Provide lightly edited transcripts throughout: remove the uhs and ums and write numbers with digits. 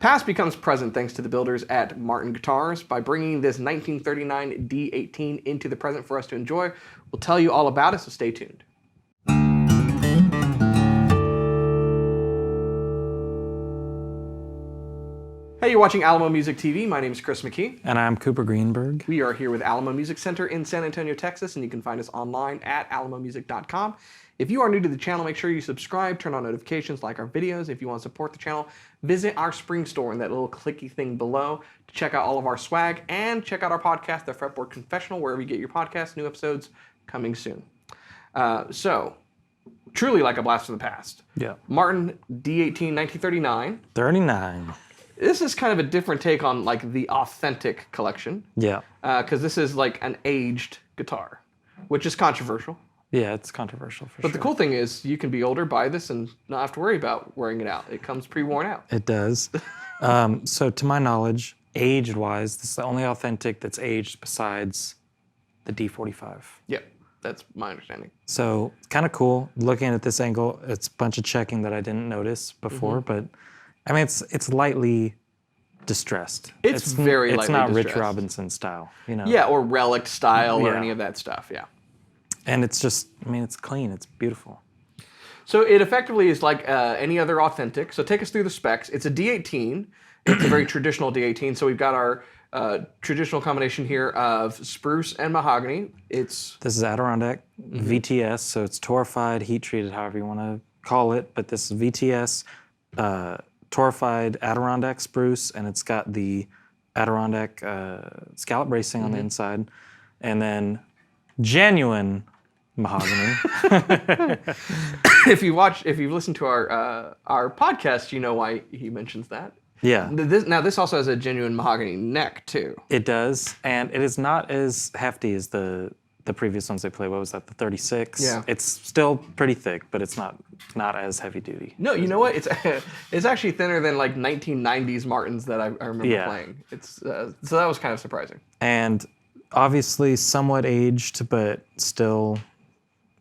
Past becomes present thanks to the builders at Martin Guitars. By bringing this 1939 D18 into the present for us to enjoy, we'll tell you all about it, so stay tuned. Hey, you're watching Alamo Music TV. My name is Chris McKee. And I'm Cooper Greenberg. We are here with Alamo Music Center in San Antonio, Texas, and you can find us online at alamomusic.com. If you are new to the channel, make sure you subscribe, turn on notifications, like our videos. If you want to support the channel, visit our spring store in that little clicky thing below to check out all of our swag, and check out our podcast, the Fretboard Confessional, wherever you get your podcasts. New episodes coming soon. So, truly like a blast from the past. Yeah. Martin D18 1939. 39. This is kind of a different take on like the authentic collection. Yeah. Because this is like an aged guitar, which is controversial. Yeah, it's controversial for sure. But the cool thing is you can be older, buy this, and not have to worry about wearing it out. It comes pre-worn out. It does. So to my knowledge, aged-wise, this is the only authentic that's aged besides the D45. Yep, that's my understanding. So kind of cool. Looking at this angle, it's a bunch of checking that I didn't notice before, but I mean, it's lightly distressed. It's very lightly distressed. It's not Rich distressed. Robinson style, you know? Yeah, or relic style or any of that stuff, yeah. And it's just, I mean, it's clean. It's beautiful. So it effectively is like any other authentic. So take us through the specs. It's a D18. It's a very traditional D18. So we've got our traditional combination here of spruce and mahogany. This is Adirondack VTS, so it's torrefied, heat treated, however you want to call it. But this is VTS. Torrefied Adirondack spruce, and it's got the Adirondack scallop bracing on the inside, and then genuine mahogany. If you've listened to our podcast, you know why he mentions that. Yeah. This also has a genuine mahogany neck too. It does, and it is not as hefty as the previous ones they played. What was that? The 36. Yeah. It's still pretty thick, but it's not as heavy duty. No, you know what? It's actually thinner than like 1990s Martins that I remember playing. So that was kind of surprising. And obviously somewhat aged, but still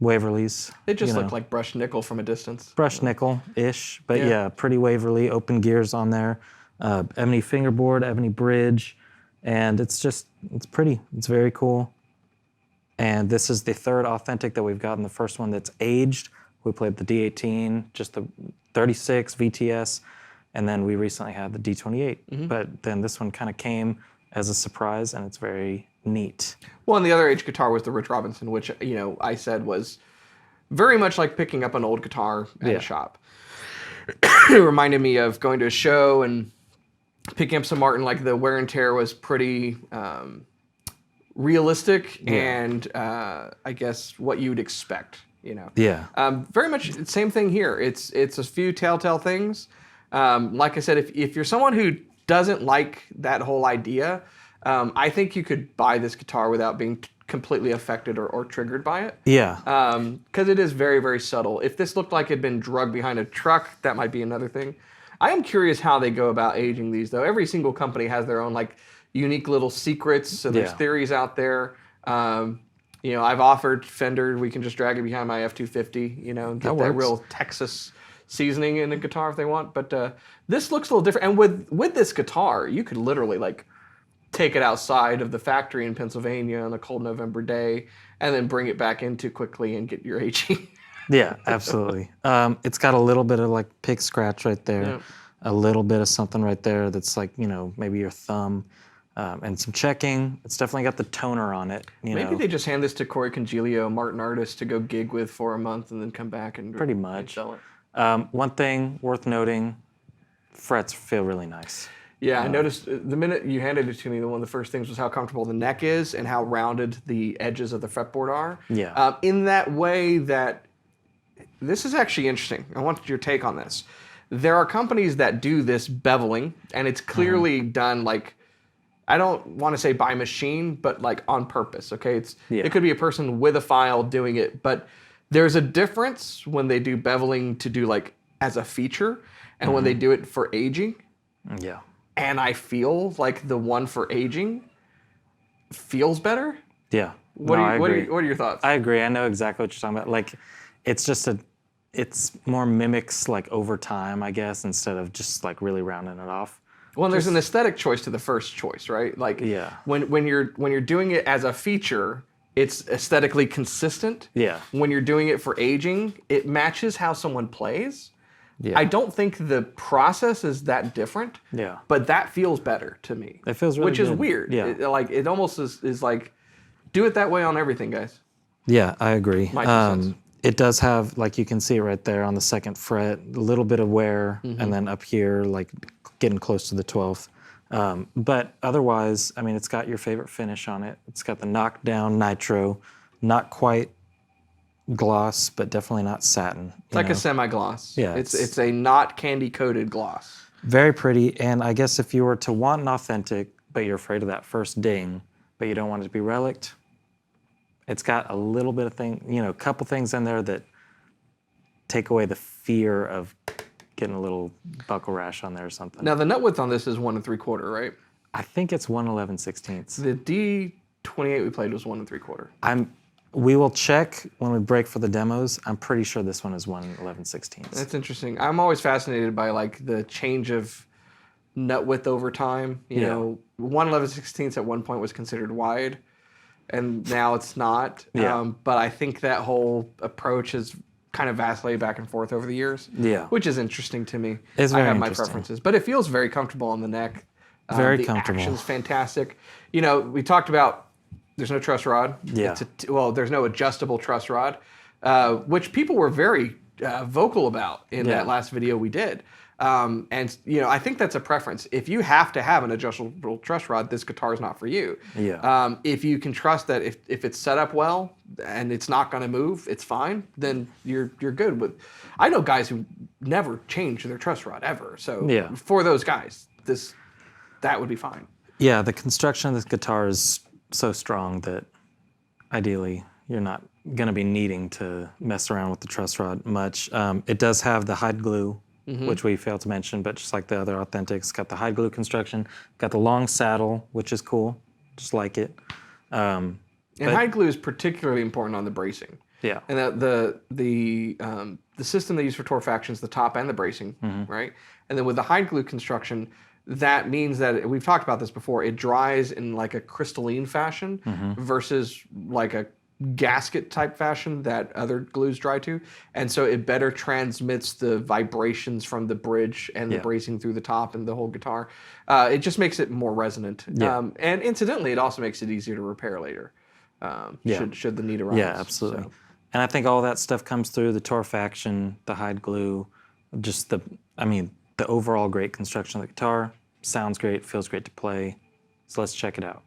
Waverly's. It just looked like brushed nickel from a distance. Brushed nickel-ish, but yeah, pretty Waverly. Open gears on there. Ebony fingerboard, ebony bridge, and it's pretty. It's very cool. And this is the third authentic that we've gotten. The first one that's aged. We played the D18, just the 36 VTS, and then we recently had the D28. But then this one kind of came as a surprise, and it's very neat. Well, and the other aged guitar was the Rich Robinson, which I said was very much like picking up an old guitar at a shop. It reminded me of going to a show and picking up some Martin. Like the wear and tear was pretty realistic, and I guess what you'd expect. Yeah. Very much the same thing here. It's a few telltale things. Like I said, if you're someone who doesn't like that whole idea, I think you could buy this guitar without being completely affected or triggered by it. Yeah. Because it is very, very subtle. If this looked like it'd been drugged behind a truck, that might be another thing. I am curious how they go about aging these, though. Every single company has their own unique little secrets. So there's theories out there. I've offered Fender, we can just drag it behind my F-250, and get that real Texas seasoning in a guitar if they want. But this looks a little different. And with this guitar, you could literally take it outside of the factory in Pennsylvania on a cold November day and then bring it back into quickly and get your HE. Yeah, absolutely. It's got a little bit of pig scratch right there, a little bit of something right there that's maybe your thumb. And some checking. It's definitely got the toner on it. Maybe they just hand this to Corey Congilio, Martin artist, to go gig with for a month and then come back and pretty much sell it. One thing worth noting, frets feel really nice. Yeah, I noticed the minute you handed it to me, one of the first things was how comfortable the neck is and how rounded the edges of the fretboard are. Yeah. In that way that, this is actually interesting. I want your take on this. There are companies that do this beveling, and it's clearly done I don't want to say by machine, but on purpose, okay? It could be a person with a file doing it, but there's a difference when they do beveling to do as a feature and when they do it for aging. Yeah. And I feel like the one for aging feels better. Yeah. What are your thoughts? I agree. I know exactly what you're talking about. It's more mimics over time, I guess, instead of just really rounding it off. Well, there's an aesthetic choice to the first choice, right? Like Yeah. when you're doing it as a feature, it's aesthetically consistent. Yeah. When you're doing it for aging, it matches how someone plays. Yeah. I don't think the process is that different. Yeah. But that feels better to me. It feels really which is good. weird. Yeah. It almost is like, do it that way on everything, guys. Yeah, I agree. My 2 cents. It does have, like you can see right there on the 2nd fret, a little bit of wear, Mm-hmm. and then up here, like getting close to the 12th. But otherwise, I mean, it's got your favorite finish on it. It's got the knockdown nitro, not quite gloss, but definitely not satin. It's like a semi-gloss. Yeah, It's a not candy-coated gloss. Very pretty. And I guess if you were to want an authentic, but you're afraid of that first ding, but you don't want it to be relict, it's got a little bit of a couple things in there that take away the fear of getting a little buckle rash on there or something. Now the nut width on this is 1 3/4, right? I think it's 1/11/16. The D28 we played was 1 3/4. We will check when we break for the demos. I'm pretty sure this one is 1/11/16. That's interesting. I'm always fascinated by like the change of nut width over time. You know, 1/11/16 at one point was considered wide, and now it's not. Yeah. But I think that whole approach has kind of vacillated back and forth over the years. Yeah. Which is interesting to me. It's I very have my interesting. preferences, but it feels very comfortable on the neck. Very the comfortable. Action's fantastic. You know, we talked about there's no truss rod. Yeah. There's no adjustable truss rod, which people were very vocal about in that last video we did. And you know, I think that's a preference. If you have to have an adjustable truss rod, this guitar is not for you. Yeah. If you can trust that if it's set up well and it's not going to move, it's fine. Then you're good with. I know guys who never change their truss rod ever. So Yeah. for those guys, that would be fine. Yeah, the construction of this guitar is so strong that ideally you're not going to be needing to mess around with the truss rod much. It does have the hide glue, which we failed to mention, but just like the other Authentics, it's got the hide glue construction, got the long saddle, which is cool, just like it. And hide glue is particularly important on the bracing. Yeah. And the system they use for torfaction is the top and the bracing, right? And then with the hide glue construction, that means that we've talked about this before. It dries in like a crystalline fashion versus like a gasket type fashion that other glues dry to, and so it better transmits the vibrations from the bridge and the bracing through the top and the whole guitar. It just makes it more resonant. And incidentally, it also makes it easier to repair later. Should the need arise. Yeah, absolutely. So. And I think all that stuff comes through the torfaction, the hide glue, just the overall great construction of the guitar. Sounds great, feels great to play. So let's check it out.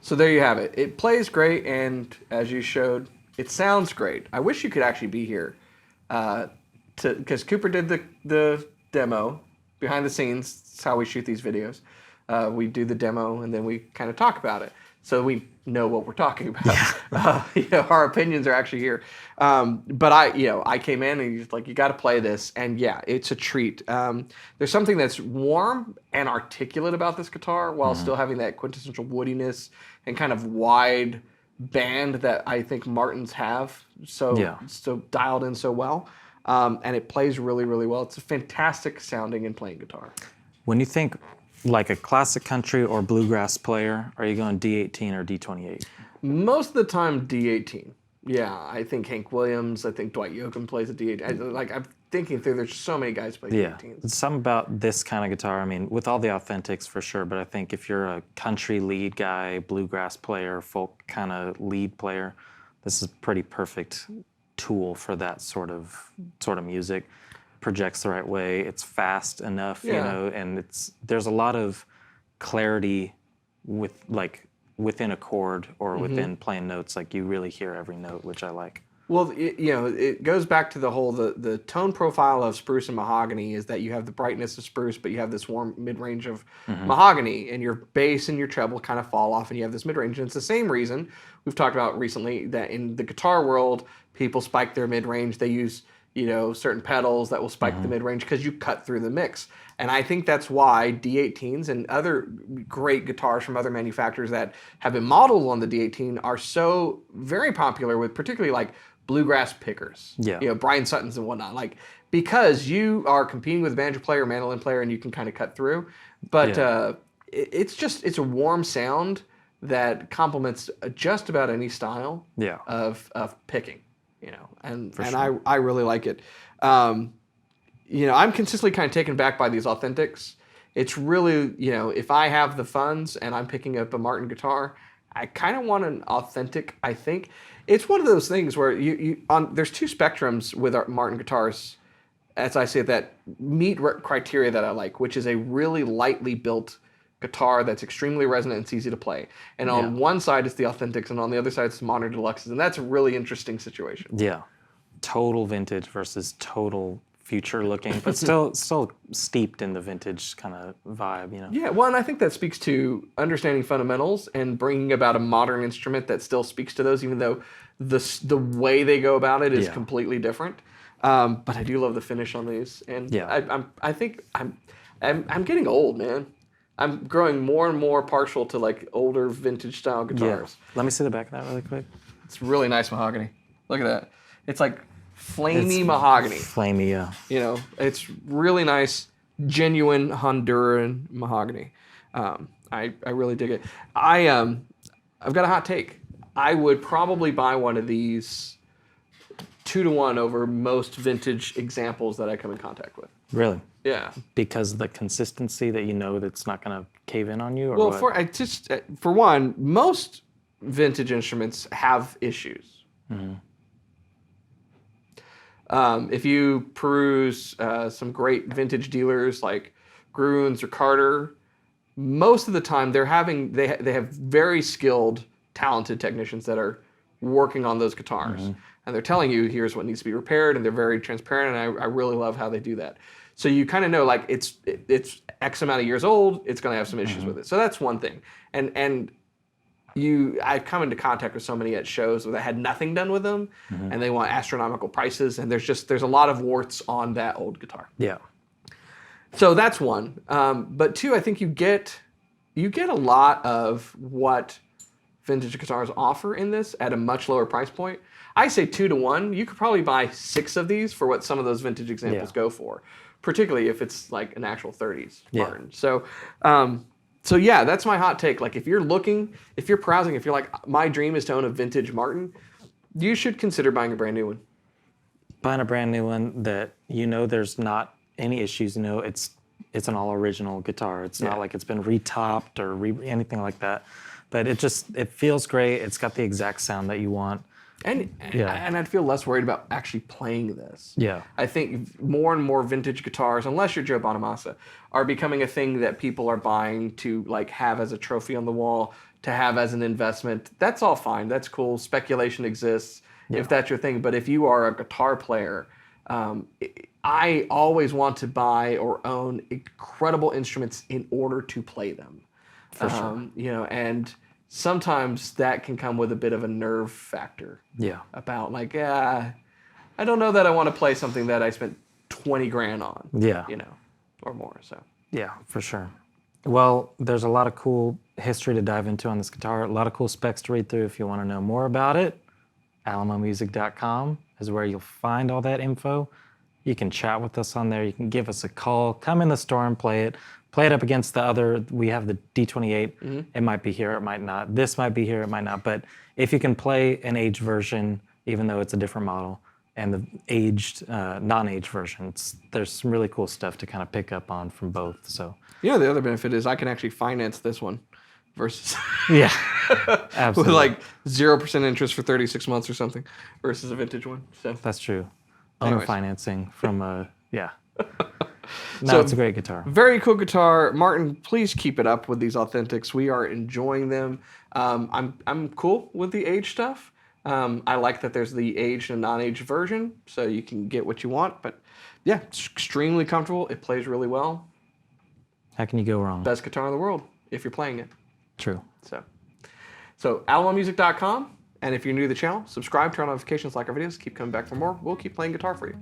So there you have it. It plays great, and as you showed, it sounds great. I wish you could actually be here, because Cooper did the demo behind the scenes. It's how we shoot these videos. We do the demo, and then we kind of talk about it, so we know what we're talking about. Our opinions are actually here. But I came in and he's like, you got to play this, and yeah, it's a treat. There's something that's warm and articulate about this guitar, while still having that quintessential woodiness and kind of wide band that I think Martins have so dialed in so well. And it plays really, really well. It's a fantastic sounding and playing guitar. When you think like a classic country or bluegrass player, are you going D18 or D28? Most of the time, D18. Yeah, I think Hank Williams, I think Dwight Yoakam plays a D18. I'm thinking through, there's so many guys play D18s. Something about this kind of guitar, I mean, with all the authentics for sure, but I think if you're a country lead guy, bluegrass player, folk kind of lead player, this is a pretty perfect tool for that sort of music. Projects the right way, it's fast enough, and there's a lot of clarity within a chord or within playing notes. Like you really hear every note, which I like. Well, it goes back to the whole the tone profile of spruce and mahogany is that you have the brightness of spruce, but you have this warm mid-range of mahogany, and your bass and your treble kind of fall off, and you have this mid-range. And it's the same reason we've talked about recently that in the guitar world, people spike their mid-range. They use certain pedals that will spike the mid-range because you cut through the mix. And I think that's why D18s and other great guitars from other manufacturers that have been modeled on the D18 are so very popular with particularly like bluegrass pickers. Yeah. Brian Suttons and whatnot. Like, because you are competing with a banjo player, mandolin player, and you can kind of cut through. But it's a warm sound that complements just about any style of picking. And sure. I really like it. I'm consistently kind of taken back by these authentics. It's really, if I have the funds and I'm picking up a Martin guitar, I kind of want an authentic, I think. It's one of those things where there's two spectrums with our Martin guitars, as I say, that meet criteria that I like, which is a really lightly built guitar that's extremely resonant and it's easy to play. And on one side it's the authentics, and on the other side it's the modern deluxes, and that's a really interesting situation. Yeah, total vintage versus total future looking, but still steeped in the vintage kind of vibe, Yeah, well, and I think that speaks to understanding fundamentals and bringing about a modern instrument that still speaks to those, even though the way they go about it is completely different. But I do love the finish on these, and I think I'm getting old, man. I'm growing more and more partial to like older vintage style guitars. Yeah. Let me see the back of that really quick. It's really nice mahogany. Look at that. It's like flamey mahogany. Flamey, yeah. It's really nice, genuine Honduran mahogany. I really dig it. I've got a hot take. I would probably buy one of these 2-to-1 over most vintage examples that I come in contact with. Really? Yeah. Because the consistency that that's not going to cave in on you? Or well, what? For one, most vintage instruments have issues. Mm-hmm. If you peruse some great vintage dealers like Gruens or Carter, most of the time they have very skilled, talented technicians that are working on those guitars. And they're telling you, here's what needs to be repaired, and they're very transparent, and I really love how they do that. So you kind of know, like, it's X amount of years old, it's going to have some issues with it. So that's one thing. And I've come into contact with so many at shows that had nothing done with them, and they want astronomical prices, and there's a lot of warts on that old guitar. Yeah. So that's one. But two, I think you get a lot of what vintage guitars offer in this at a much lower price point. I say 2-to-1. You could probably buy 6 of these for what some of those vintage examples go for, particularly if it's like an actual 30s Martin. So, yeah, that's my hot take. Like, if you're browsing, if you're like, my dream is to own a vintage Martin, you should consider buying a brand new one. Buying a brand new one that there's not any issues. It's an all original guitar. It's not like it's been retopped or anything like that. But it feels great. It's got the exact sound that you want. And I'd feel less worried about actually playing this. Yeah. I think more and more vintage guitars, unless you're Joe Bonamassa, are becoming a thing that people are buying to like have as a trophy on the wall, to have as an investment. That's all fine. That's cool. Speculation exists if that's your thing. But if you are a guitar player, I always want to buy or own incredible instruments in order to play them. For sure. You know, and sometimes that can come with a bit of a nerve factor. Yeah. About like, I don't know that I want to play something that I spent 20 grand on. Yeah. You know, or more. So. Yeah, for sure. Well, there's a lot of cool history to dive into on this guitar. A lot of cool specs to read through if you want to know more about it. AlamoMusic.com is where you'll find all that info. You can chat with us on there. You can give us a call. Come in the store and play it. Play it up against the other. We have the D28. It might be here, it might not. This might be here, it might not. But if you can play an aged version, even though it's a different model, and the aged, non-aged version, there's some really cool stuff to kind of pick up on from both. So The other benefit is I can actually finance this one versus yeah, with absolutely. like 0% interest for 36 months or something versus a vintage one. So That's true. Owner Anyways. financing from yeah. No, So- it's a great guitar. very cool guitar, Martin. Please keep it up with these authentics. We are enjoying them. I'm cool with the age stuff. I like that there's the aged and non-aged version, so you can get what you want. But yeah, it's extremely comfortable. It plays really well. How can you go wrong? Best guitar in the world if you're playing it. True. So AlamoMusic.com, and if you're new to the channel, subscribe, turn on notifications, like our videos, keep coming back for more. We'll keep playing guitar for you.